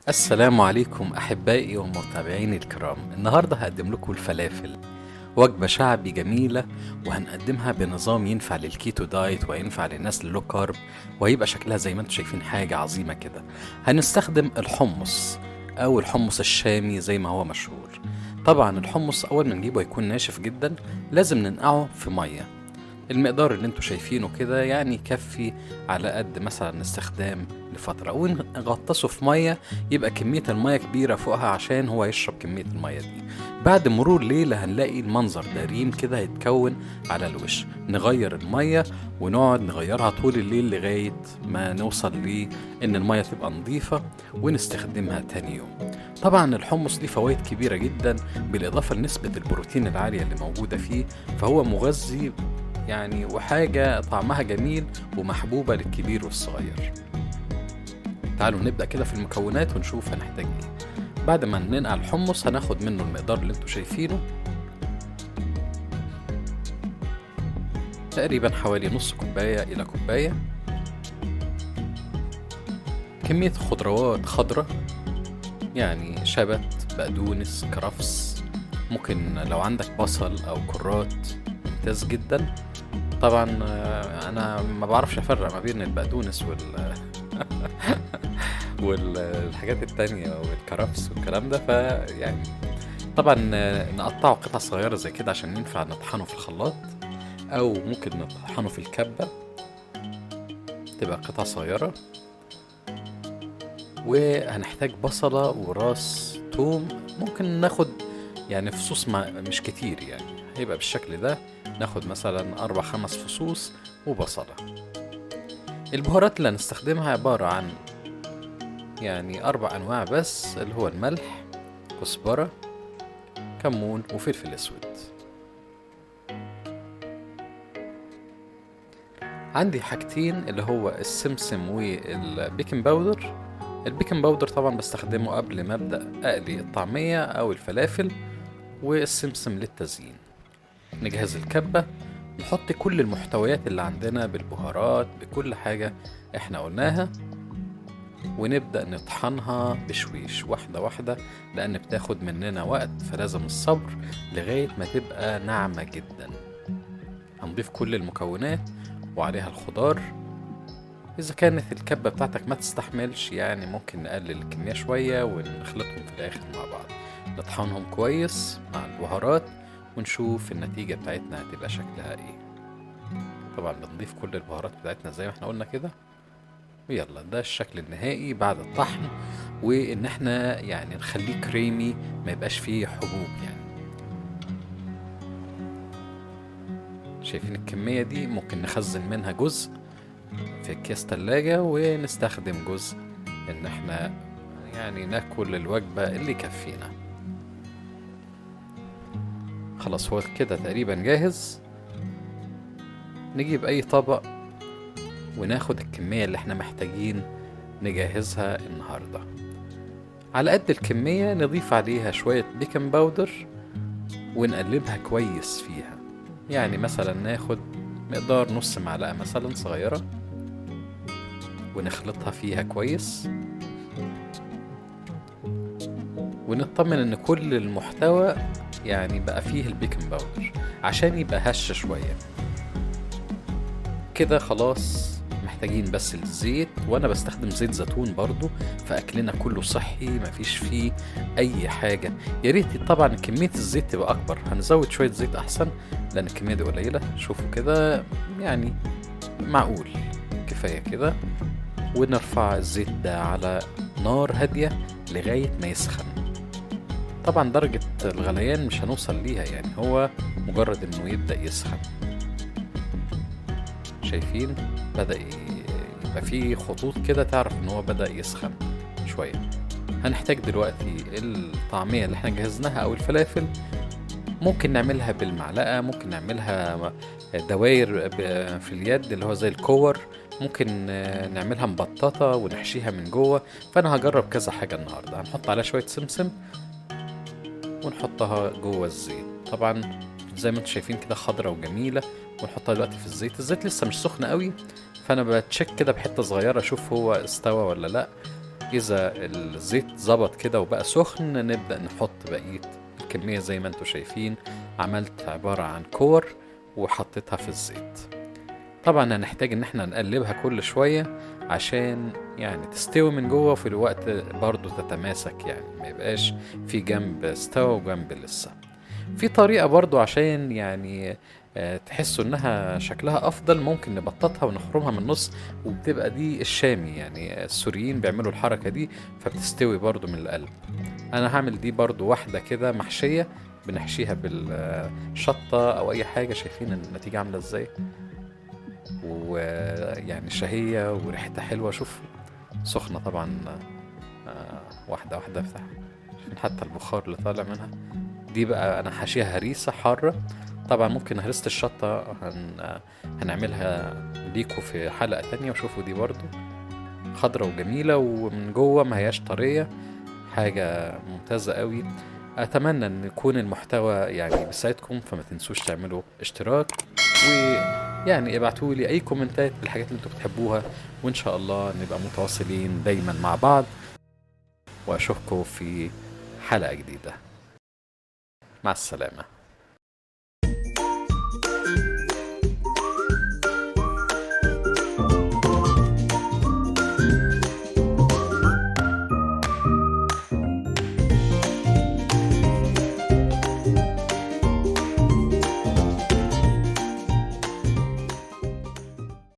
السلام عليكم أحبائي ومتابعيني الكرام. النهاردة هقدم لكم الفلافل، وجبة شعبي جميلة، وهنقدمها بنظام ينفع للكيتو دايت وينفع للناس اللو كارب، وهيبقى شكلها زي ما انتم شايفين حاجة عظيمة كده. هنستخدم الحمص أو الحمص الشامي زي ما هو مشهور. طبعا الحمص أول ما نجيبه هيكون ناشف جدا، لازم ننقعه في مية. المقدار اللي انتوا شايفينه كده يعني يكفي على قد مثلا استخدام لفترة، ونغطسه في مية يبقى كمية المية كبيرة فوقها عشان هو يشرب كمية المية دي. بعد مرور ليلة هنلاقي المنظر ده ريم كده هيتكون على الوش. نغير المية ونقعد نغيرها طول الليل لغاية ما نوصل ان المية تبقى نظيفة ونستخدمها تاني يوم. طبعا الحمص ليه فوائد كبيرة جدا، بالإضافة لنسبة البروتين العالية اللي موجودة فيه، فهو مغذي يعني، وحاجة طعمها جميل ومحبوبة للكبير والصغير. تعالوا نبدأ كده في المكونات ونشوف هنحتاج ايه. بعد ما ننقع الحمص هناخد منه المقدار اللي انتوا شايفينه، تقريبا حوالي نص كوباية إلى كوباية. كمية خضروات خضرة يعني شبت، بقدونس، كرفس، ممكن لو عندك بصل أو كرات ممتاز جدا. طبعا أنا ما بعرفش أفرق ما بين البقدونس والحاجات التانية والكرفس والكلام ده، فيعني طبعا نقطعه قطع صغيرة زي كده عشان ينفع نطحنه في الخلاط، أو ممكن نطحنه في الكبة تبقى قطع صغيرة. وهنحتاج بصلة وراس توم، ممكن ناخد يعني فصوص مش كتير، يعني هيبقى بالشكل ده. ناخد مثلا 4-5 فصوص وبصلة. البهارات اللي هنستخدمها عبارة عن يعني 4 أنواع بس، اللي هو الملح، كزبرة، كمون، وفلفل أسود. عندي حاجتين اللي هو السمسم والبيكنج باودر. البيكنج باودر طبعا بستخدمه قبل ما أبدأ أقلي الطعمية أو الفلافل، والسمسم للتزيين. نجهز الكبة، نحط كل المحتويات اللي عندنا بالبهارات بكل حاجة احنا قلناها، ونبدأ نطحنها بشويش واحدة واحدة، لأن بتاخد مننا وقت، فلازم الصبر لغاية ما تبقى ناعمة جدا. هنضيف كل المكونات وعليها الخضار. إذا كانت الكبة بتاعتك ما تستحملش يعني ممكن نقلل الكمية شوية ونخلطهم في الآخر مع بعض. نطحنهم كويس مع البهارات ونشوف النتيجة بتاعتنا هتبقى شكلها ايه. طبعا بنضيف كل البهارات بتاعتنا زي ما احنا قلنا كده، ويلا ده الشكل النهائي بعد الطحن. وان احنا يعني نخليه كريمي، ما يبقاش فيه حبوب يعني. شايفين الكمية دي؟ ممكن نخزن منها جزء في اكياس تلاجة، ونستخدم جزء ان احنا يعني ناكل الوجبة اللي يكفينا. خلاص هو كده تقريبا جاهز. نجيب اي طبق وناخد الكمية اللي احنا محتاجين نجهزها النهاردة. على قد الكمية نضيف عليها شوية بيكنج باودر ونقلبها كويس فيها. يعني مثلا ناخد مقدار نص معلقة مثلا صغيرة ونخلطها فيها كويس، ونطمن ان كل المحتوى يعني بقى فيه البيكنج باودر عشان يبقى هش شوية كده. خلاص محتاجين بس الزيت، وانا بستخدم زيت زيتون برضو، فاكلنا كله صحي مفيش فيه اي حاجة. يا ريت طبعا كمية الزيت تبقى اكبر، هنزود شوية زيت احسن لان الكمية دي قليلة. شوفوا كده يعني معقول، كفاية كده. ونرفع الزيت ده على نار هادية لغاية ما يسخن. طبعا درجة الغليان مش هنوصل ليها، يعني هو مجرد انه يبدأ يسخن. شايفين بدأ يبقى فيه خطوط كده، تعرف ان هو بدأ يسخن شوية. هنحتاج دلوقتي الطعمية اللي احنا جهزناها او الفلافل. ممكن نعملها بالمعلقة، ممكن نعملها دواير في اليد اللي هو زي الكور، ممكن نعملها مبططة ونحشيها من جوه. فانا هجرب كذا حاجة النهاردة. هنحط عليها شوية سمسم ونحطها جوه الزيت. طبعا زي ما انتم شايفين كده خضرة وجميلة. ونحطها دلوقتي في الزيت. الزيت لسه مش سخن قوي، فانا بتشيك كده بحتة صغيرة اشوف هو استوى ولا لا. اذا الزيت ظبط كده وبقى سخن نبدأ نحط بقية الكمية. زي ما انتوا شايفين عملت عبارة عن كور وحطيتها في الزيت. طبعا هنحتاج ان احنا نقلبها كل شوية عشان يعني تستوي من جوه، وفي الوقت برضو تتماسك، يعني ما يبقاش في جنب استوى وجنب لسه. في طريقة برضو عشان يعني تحسوا انها شكلها افضل، ممكن نبططها ونخرمها من النص، وبتبقى دي الشامي، يعني السوريين بيعملوا الحركة دي فبتستوي برضو من القلب. انا هعمل دي برضو واحدة كده محشية، بنحشيها بالشطة او اي حاجة. شايفين النتيجة عاملة ازاي؟ ويعني شهية وريحتها حلوة. شوف سخنة طبعا، واحدة واحدة افتح، عشان حتى البخار اللي طالع منها. دي بقى انا حاشيها هريسة حارة. طبعا ممكن هريسة الشطة هنعملها ليكوا في حلقة تانية. وشوفوا دي برضو خضرة وجميلة ومن جوه ما هياش طرية، حاجة ممتازة قوي. اتمنى ان يكون المحتوى يعني بيساعدكم، فما تنسوش تعملوا اشتراك، ويعني ابعتوا لي اي كومنتات بالحاجات اللي انتوا بتحبوها، وان شاء الله نبقى متواصلين دايما مع بعض. واشوفكم في حلقة جديدة. مع السلامة.